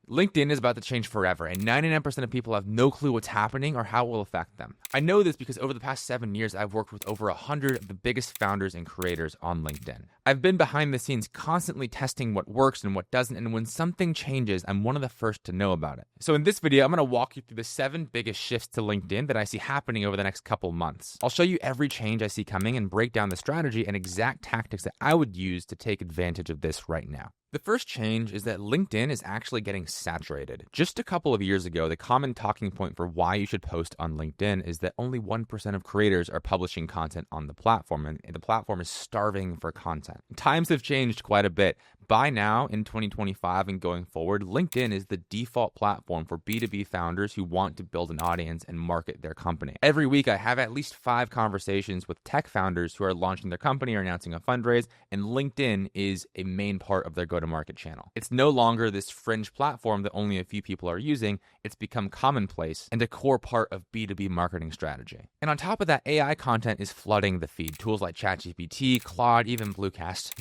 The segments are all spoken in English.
LinkedIn is about to change forever, and 99% of people have no clue what's happening or how it will affect them. I know this because over the past 7 years, I've worked with over 100 of the biggest founders and creators on LinkedIn. I've been behind the scenes constantly testing what works and what doesn't, and when something changes, I'm one of the first to know about it. So in this video, I'm going to walk you through the 7 biggest shifts to LinkedIn that I see happening over the next couple months. I'll show you every change I see coming and break down the strategy and exact tactics that I would use to take advantage of this right now. The first change is that LinkedIn is actually getting saturated. Just a couple of years ago, the common talking point for why you should post on LinkedIn is that only 1% of creators are publishing content on the platform, and the platform is starving for content. Times have changed quite a bit. By now, in 2025 and going forward, LinkedIn is the default platform for B2B founders who want to build an audience and market their company. Every week, I have at least 5 conversations with tech founders who are launching their company or announcing a fundraise, and LinkedIn is a main part of their go-to-market channel. It's no longer this fringe platform that only a few people are using. It's become commonplace and a core part of B2B marketing strategy. And on top of that, AI content is flooding the feed. Tools like ChatGPT, Claude, even Bluecast,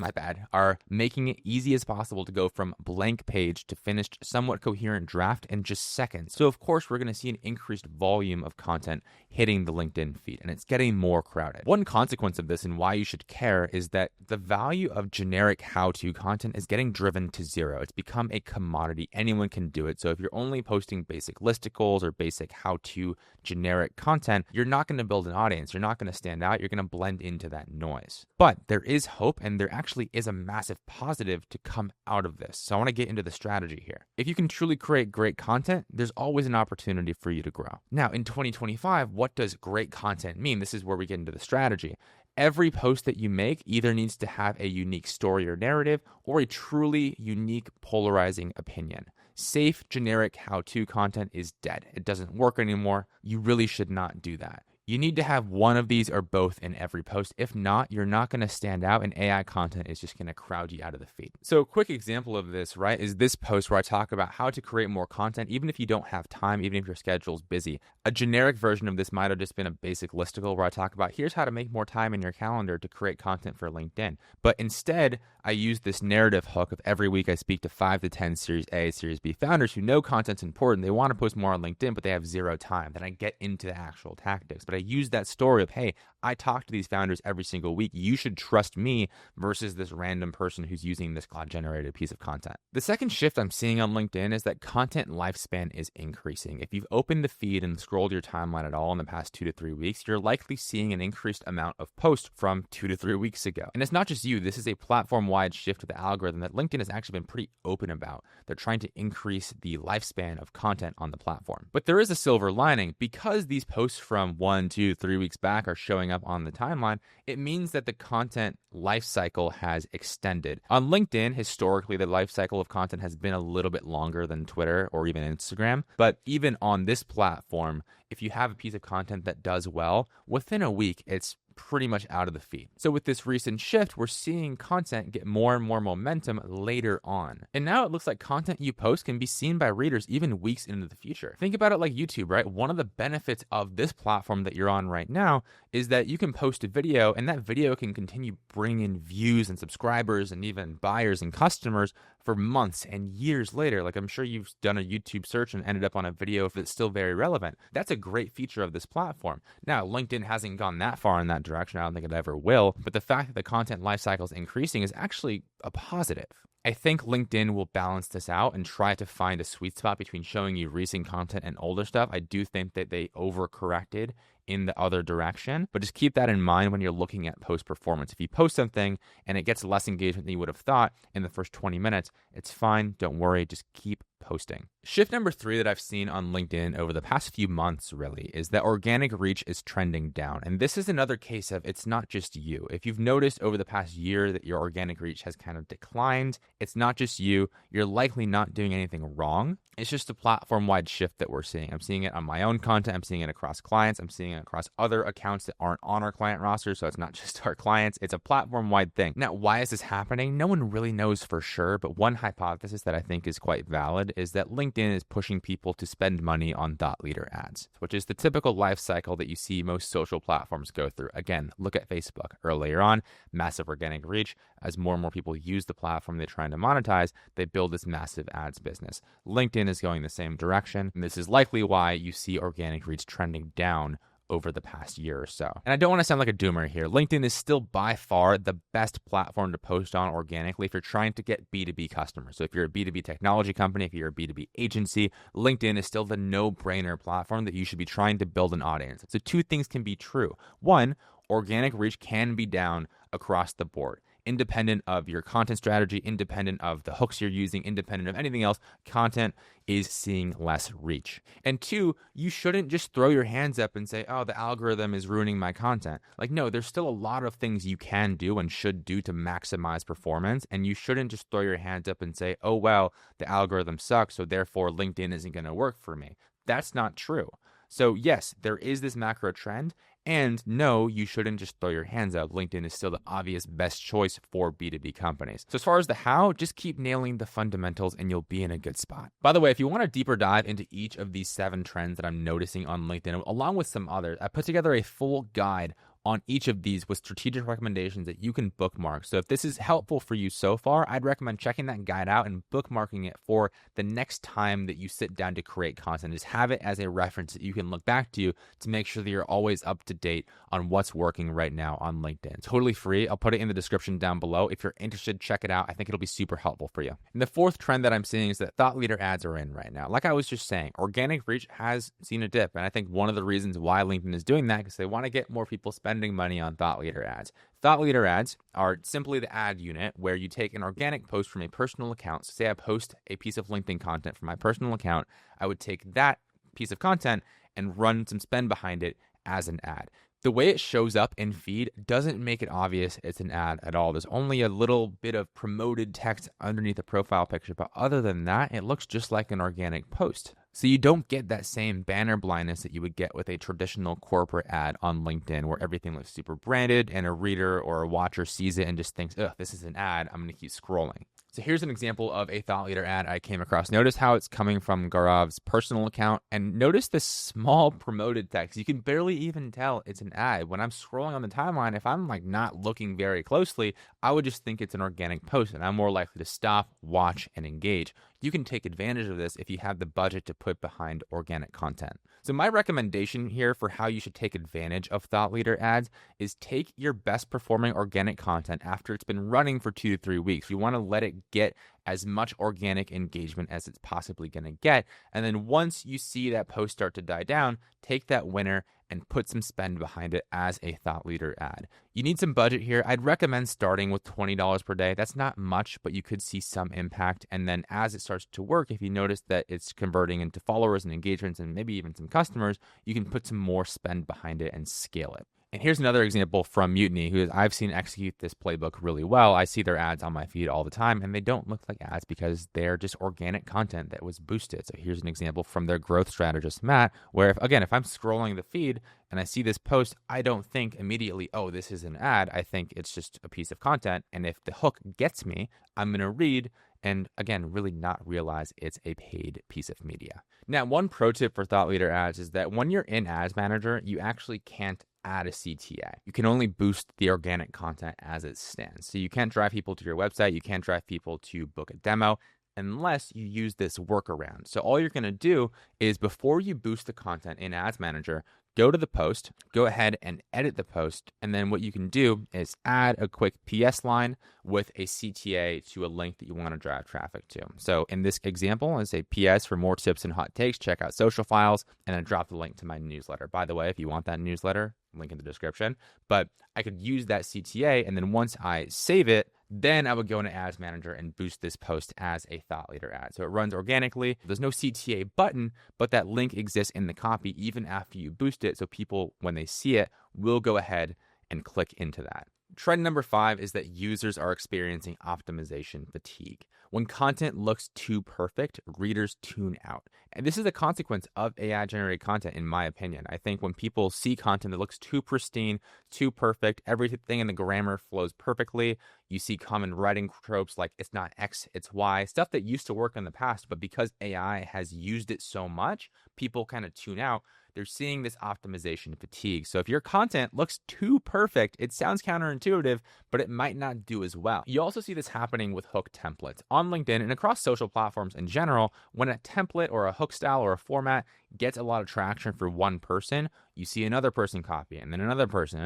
are making it easy as possible to go from blank page to finished, somewhat coherent draft in just seconds. So of course, we're going to see an increased volume of content hitting the LinkedIn feed, and it's getting more crowded. One consequence of this and why you should care is that the value of generic how-to content is getting driven to zero. It's become a commodity. Anyone can do it. So if you're only posting basic listicles or basic how-to generic content, you're not going to build an audience. You're not going to stand out. You're going to blend into that noise. But there is hope, and there actually is a massive positive to come out of this. So I want to get into the strategy here. If you can truly create great content, there's always an opportunity for you to grow. Now, in 2025, what does great content mean? This is where we get into the strategy. Every post that you make either needs to have a unique story or narrative or a truly unique polarizing opinion. Safe, generic how-to content is dead. It doesn't work anymore. You really should not do that. You need to have one of these or both in every post. If not, you're not going to stand out, and AI content is just going to crowd you out of the feed. So a quick example of this, right, is this post where I talk about how to create more content, even if you don't have time, even if your schedule is busy. A generic version of this might have just been a basic listicle where I talk about here's how to make more time in your calendar to create content for LinkedIn. But instead, I use this narrative hook of every week I speak to 5 to 10 Series A, Series B founders who know content's important. They want to post more on LinkedIn, but they have zero time. Then I get into the actual tactics. But I use that story of, hey, I talk to these founders every single week. You should trust me versus this random person who's using this Claude-generated piece of content. The second shift I'm seeing on LinkedIn is that content lifespan is increasing. If you've opened the feed and scrolled your timeline at all in the past 2 to 3 weeks, you're likely seeing an increased amount of posts from 2 to 3 weeks ago. And it's not just you. This is a platform-wide shift to the algorithm that LinkedIn has actually been pretty open about. They're trying to increase the lifespan of content on the platform. But there is a silver lining. Because these posts from 1, 2, 3 weeks back are showing up on the timeline, it means that the content life cycle has extended. On LinkedIn, historically, the life cycle of content has been a little bit longer than Twitter or even Instagram. But even on this platform, if you have a piece of content that does well, within a week, it's pretty much out of the feed. So with this recent shift, we're seeing content get more and more momentum later on. And now it looks like content you post can be seen by readers even weeks into the future. Think about it like YouTube, right? One of the benefits of this platform that you're on right now is that you can post a video and that video can continue bringing in views and subscribers and even buyers and customers for months and years later. Like I'm sure you've done a YouTube search and ended up on a video if it's still very relevant. That's a great feature of this platform. Now, LinkedIn hasn't gone that far in that direction. I don't think it ever will. But the fact that the content lifecycle is increasing is actually a positive. I think LinkedIn will balance this out and try to find a sweet spot between showing you recent content and older stuff. I do think that they overcorrected in the other direction, but just keep that in mind when you're looking at post performance. If you post something and it gets less engagement than you would have thought in the first 20 minutes, it's fine. Don't worry. Just keep posting. Shift number 3 that I've seen on LinkedIn over the past few months really is that organic reach is trending down. And this is another case of it's not just you. If you've noticed over the past year that your organic reach has kind of declined, it's not just you. You're likely not doing anything wrong. It's just a platform-wide shift that we're seeing. I'm seeing it on my own content. I'm seeing it across clients. I'm seeing it across other accounts that aren't on our client roster. So it's not just our clients. It's a platform-wide thing. Now, why is this happening? No one really knows for sure. But one hypothesis that I think is quite valid is that LinkedIn is pushing people to spend money on thought leader ads, which is the typical life cycle that you see most social platforms go through. Again, look at Facebook. Earlier on, massive organic reach. As more and more people use the platform they're trying to monetize, they build this massive ads business. LinkedIn is going the same direction, and this is likely why you see organic reach trending down over the past year or so. And I don't want to sound like a doomer here. LinkedIn is still by far the best platform to post on organically if you're trying to get B2B customers. So if you're a B2B technology company, if you're a B2B agency, LinkedIn is still the no-brainer platform that you should be trying to build an audience. So two things can be true. One, organic reach can be down across the board. Independent of your content strategy, independent of the hooks you're using, independent of anything else, content is seeing less reach. And two, you shouldn't just throw your hands up and say, oh, the algorithm is ruining my content. Like, no, there's still a lot of things you can do and should do to maximize performance. And you shouldn't just throw your hands up and say, oh, well, the algorithm sucks, so therefore LinkedIn isn't going to work for me. That's not true. So yes, there is this macro trend. And no, you shouldn't just throw your hands up. LinkedIn is still the obvious best choice for B2B companies. So as far as the how, just keep nailing the fundamentals and you'll be in a good spot. By the way, if you want a deeper dive into each of these 7 trends that I'm noticing on LinkedIn, along with some others, I put together a full guide on each of these with strategic recommendations that you can bookmark. So if this is helpful for you so far, I'd recommend checking that guide out and bookmarking it for the next time that you sit down to create content. Just have it as a reference that you can look back to make sure that you're always up to date on what's working right now on LinkedIn. Totally free. I'll put it in the description down below. If you're interested, check it out. I think it'll be super helpful for you. And the 4th trend that I'm seeing is that thought leader ads are in right now. Like I was just saying, organic reach has seen a dip. And I think one of the reasons why LinkedIn is doing that is because they want to get more people spending money on thought leader ads. Thought leader ads are simply the ad unit where you take an organic post from a personal account. So say I post a piece of LinkedIn content from my personal account, I would take that piece of content and run some spend behind it as an ad. The way it shows up in feed doesn't make it obvious it's an ad at all. There's only a little bit of promoted text underneath the profile picture, but other than that, it looks just like an organic post. So you don't get that same banner blindness that you would get with a traditional corporate ad on LinkedIn where everything looks super branded and a reader or a watcher sees it and just thinks, ugh, this is an ad, I'm going to keep scrolling. So here's an example of a thought leader ad I came across. Notice how it's coming from Gaurav's personal account, and notice this small promoted text. You can barely even tell it's an ad. When I'm scrolling on the timeline, if I'm like not looking very closely, I would just think it's an organic post, and I'm more likely to stop, watch, and engage. You can take advantage of this if you have the budget to put behind organic content. So my recommendation here for how you should take advantage of thought leader ads is take your best performing organic content after it's been running for 2 to 3 weeks. You want to let it get as much organic engagement as it's possibly going to get. And then once you see that post start to die down, take that winner and put some spend behind it as a thought leader ad. You need some budget here. I'd recommend starting with $20 per day. That's not much, but you could see some impact. And then as it starts to work, if you notice that it's converting into followers and engagements and maybe even some customers, you can put some more spend behind it and scale it. And here's another example from Mutiny, who I've seen execute this playbook really well. I see their ads on my feed all the time, and they don't look like ads because they're just organic content that was boosted. So here's an example from their growth strategist, Matt, where if I'm scrolling the feed and I see this post, I don't think immediately, oh, this is an ad. I think it's just a piece of content. And if the hook gets me, I'm going to read and again, really not realize it's a paid piece of media. Now, one pro tip for thought leader ads is that when you're in Ads Manager, you actually can't add a CTA. You can only boost the organic content as it stands. So you can't drive people to your website. You can't drive people to book a demo unless you use this workaround. So all you're going to do is before you boost the content in Ads Manager, go to the post, go ahead and edit the post, and then what you can do is add a quick PS line with a CTA to a link that you want to drive traffic to. So in this example, I say PS for more tips and hot takes, check out Social Files, and then drop the link to my newsletter. By the way, if you want that newsletter, link in the description. But I could use that CTA, and then once I save it, then I would go into Ads Manager and boost this post as a thought leader ad. So it runs organically. There's no CTA button, but that link exists in the copy even after you boost it. So people, when they see it, will go ahead and click into that. Trend number 5 is that users are experiencing optimization fatigue. When content looks too perfect, readers tune out. And this is a consequence of AI generated content, in my opinion. I think when people see content that looks too pristine, too perfect, everything in the grammar flows perfectly, you see common writing tropes like it's not X, it's Y, stuff that used to work in the past, but because AI has used it so much, people kind of tune out. They're seeing this optimization fatigue. So if your content looks too perfect, it sounds counterintuitive, but it might not do as well. You also see this happening with hook templates. On LinkedIn and across social platforms in general, when a template or a hook style or a format gets a lot of traction for one person, you see another person copy it, and then another person,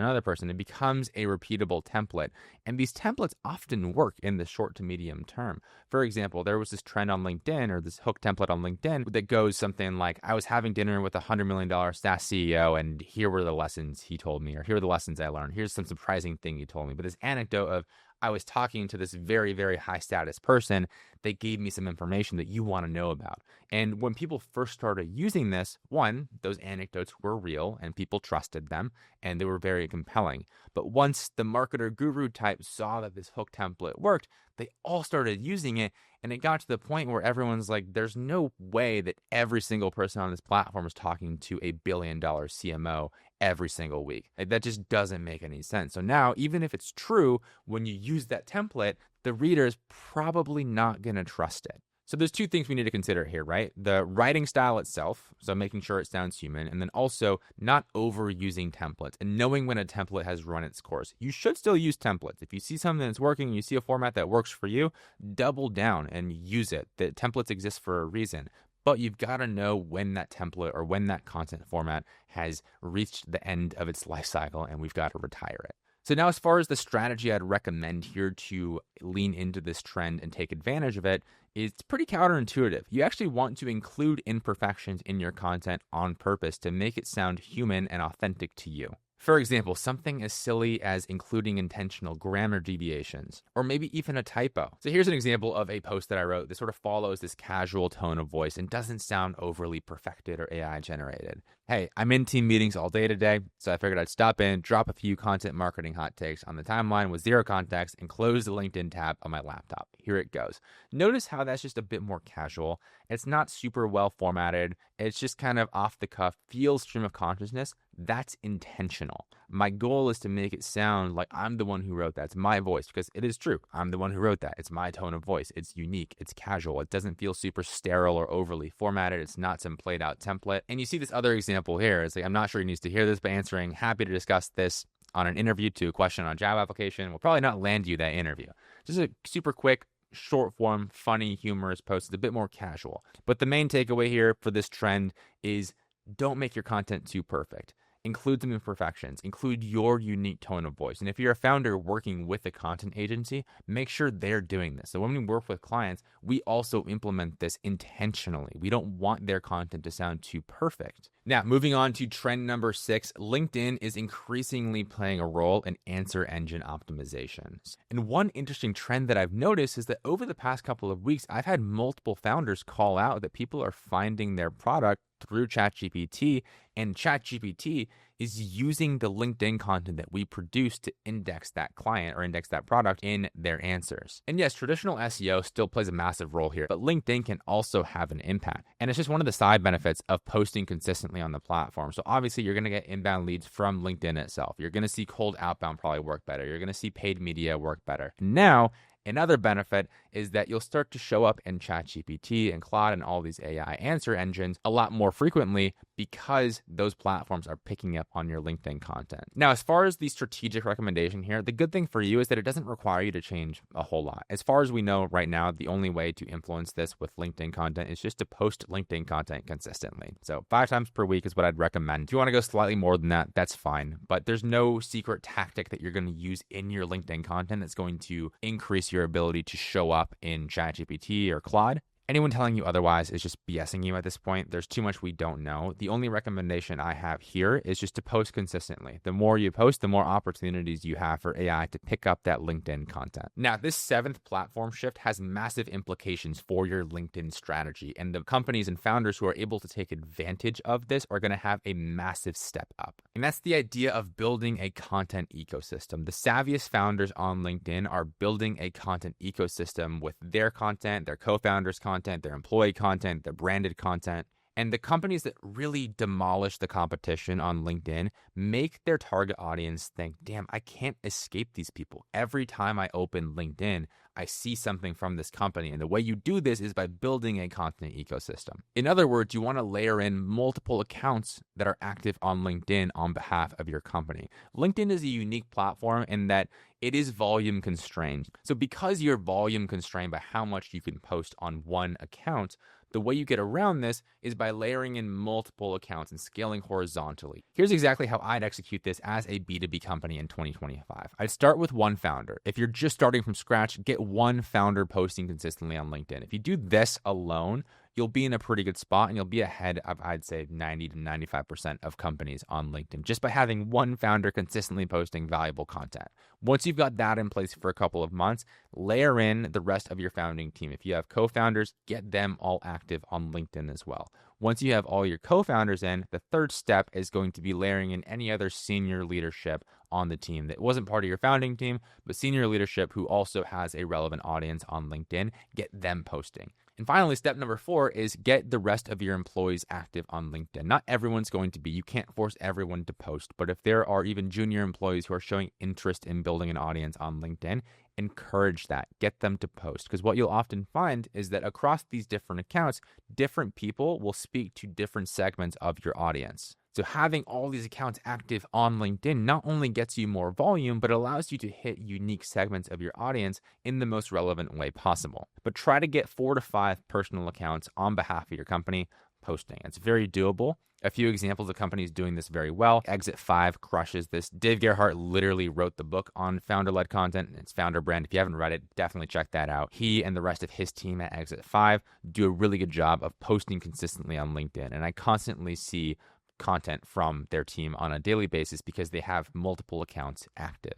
It becomes a repeatable template. And these templates often work in the short to medium term. For example, there was this trend on LinkedIn, or this hook template on LinkedIn, that goes something like, I was having dinner with a $100 million SaaS CEO, and here were the lessons he told me, or here are the lessons I learned. Here's some surprising thing he told me. But this anecdote of, I was talking to this very, very high status person. They gave me some information that you want to know about. And when people first started using this, one, those anecdotes were real and people trusted them and they were very compelling. But once the marketer guru type saw that this hook template worked, they all started using it. And it got to the point where everyone's like, there's no way that every single person on this platform is talking to a $1 billion CMO every single week. That just doesn't make any sense. So now, even if it's true, when you use that template, the reader is probably not going to trust it. So there's two things we need to consider here, right? The writing style itself, so making sure it sounds human, and then also not overusing templates and knowing when a template has run its course. You should still use templates. If you see something that's working, you see a format that works for you, double down and use it. The templates exist for a reason. But you've got to know when that template or when that content format has reached the end of its life cycle and we've got to retire it. So now, as far as the strategy I'd recommend here to lean into this trend and take advantage of it, it's pretty counterintuitive. You actually want to include imperfections in your content on purpose to make it sound human and authentic to you. For example, something as silly as including intentional grammar deviations, or maybe even a typo. So here's an example of a post that I wrote that sort of follows this casual tone of voice and doesn't sound overly perfected or AI generated. Hey, I'm in team meetings all day today, so I figured I'd stop in, drop a few content marketing hot takes on the timeline with zero context, and close the LinkedIn tab on my laptop. Here it goes. Notice how that's just a bit more casual. It's not super well formatted. It's just kind of off the cuff, feels stream of consciousness. That's intentional. My goal is to make it sound like I'm the one who wrote that. It's my voice, because it is true. I'm the one who wrote that. It's my tone of voice. It's unique. It's casual. It doesn't feel super sterile or overly formatted. It's not some played out template. And you see this other example here. It's like, I'm not sure he needs to hear this, but answering, happy to discuss this on an interview to a question on a job application will probably not land you that interview. Just a super quick, short form, funny, humorous post. It's a bit more casual. But the main takeaway here for this trend is don't make your content too perfect. Include some imperfections, include your unique tone of voice. And if you're a founder working with a content agency, make sure they're doing this. So when we work with clients, we also implement this intentionally. We don't want their content to sound too perfect. Now, moving on to trend number 6, LinkedIn is increasingly playing a role in answer engine optimizations. And one interesting trend that I've noticed is that over the past couple of weeks, I've had multiple founders call out that people are finding their product through ChatGPT, and ChatGPT is using the LinkedIn content that we produce to index that client or index that product in their answers. And yes, traditional SEO still plays a massive role here, but LinkedIn can also have an impact. And it's just one of the side benefits of posting consistently on the platform. So obviously you're going to get inbound leads from LinkedIn itself. You're going to see cold outbound probably work better. You're going to see paid media work better. Now, another benefit is that you'll start to show up in ChatGPT and Claude and all these AI answer engines a lot more frequently because those platforms are picking up on your LinkedIn content. Now, as far as the strategic recommendation here, the good thing for you is that it doesn't require you to change a whole lot. As far as we know right now, the only way to influence this with LinkedIn content is just to post LinkedIn content consistently. So 5 times per week is what I'd recommend. If you want to go slightly more than that, that's fine. But there's no secret tactic that you're going to use in your LinkedIn content that's going to increase your ability to show up in ChatGPT or Claude. Anyone telling you otherwise is just BSing you at this point. There's too much we don't know. The only recommendation I have here is just to post consistently. The more you post, the more opportunities you have for AI to pick up that LinkedIn content. Now, this seventh platform shift has massive implications for your LinkedIn strategy, and the companies and founders who are able to take advantage of this are going to have a massive step up. And that's the idea of building a content ecosystem. The savviest founders on LinkedIn are building a content ecosystem with their content, their co-founders' content, their employee content, their branded content. And the companies that really demolish the competition on LinkedIn make their target audience think, damn, I can't escape these people. Every time I open LinkedIn, I see something from this company. And the way you do this is by building a content ecosystem. In other words, you want to layer in multiple accounts that are active on LinkedIn on behalf of your company. LinkedIn is a unique platform in that it is volume constrained. So because you're volume constrained by how much you can post on one account, the way you get around this is by layering in multiple accounts and scaling horizontally. Here's exactly how I'd execute this as a B2B company in 2025. I'd start with one founder. If you're just starting from scratch, get one founder posting consistently on LinkedIn. If you do this alone, you'll be in a pretty good spot and you'll be ahead of, I'd say, 90 to 95% of companies on LinkedIn just by having one founder consistently posting valuable content. Once you've got that in place for a couple of months, layer in the rest of your founding team. If you have co-founders, get them all active on LinkedIn as well. Once you have all your co-founders in, the third step is going to be layering in any other senior leadership on the team that wasn't part of your founding team, but senior leadership who also has a relevant audience on LinkedIn, get them posting. And finally, step number 4 is get the rest of your employees active on LinkedIn. Not everyone's going to be. You can't force everyone to post. But if there are even junior employees who are showing interest in building an audience on LinkedIn, encourage that. Get them to post. Because what you'll often find is that across these different accounts, different people will speak to different segments of your audience. So having all these accounts active on LinkedIn not only gets you more volume, but allows you to hit unique segments of your audience in the most relevant way possible. But try to get 4 to 5 personal accounts on behalf of your company posting. It's very doable. A few examples of companies doing this very well. Exit 5 crushes this. Dave Gerhardt literally wrote the book on founder-led content. It's Founder Brand. If you haven't read it, definitely check that out. He and the rest of his team at Exit 5 do a really good job of posting consistently on LinkedIn. And I constantly see content from their team on a daily basis because they have multiple accounts active.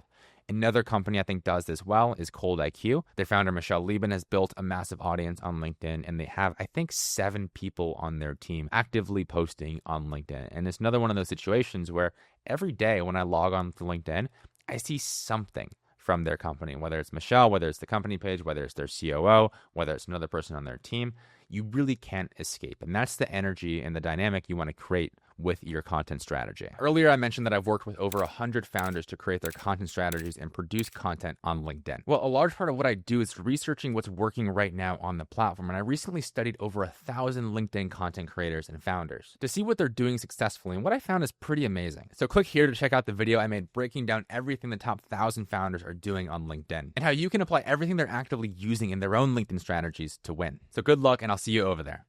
Another company I think does this well is Cold IQ. Their founder, Michelle Lieben, has built a massive audience on LinkedIn, and they have, I think, 7 people on their team actively posting on LinkedIn. And it's another one of those situations where every day when I log on to LinkedIn, I see something from their company, whether it's Michelle, whether it's the company page, whether it's their COO, whether it's another person on their team. You really can't escape. And that's the energy and the dynamic you want to create with your content strategy. Earlier, I mentioned that I've worked with over 100 founders to create their content strategies and produce content on LinkedIn. Well, a large part of what I do is researching what's working right now on the platform. And I recently studied over 1,000 LinkedIn content creators and founders to see what they're doing successfully. And what I found is pretty amazing. So click here to check out the video I made breaking down everything the top 1,000 founders are doing on LinkedIn and how you can apply everything they're actively using in their own LinkedIn strategies to win. So good luck, and I'll see you over there.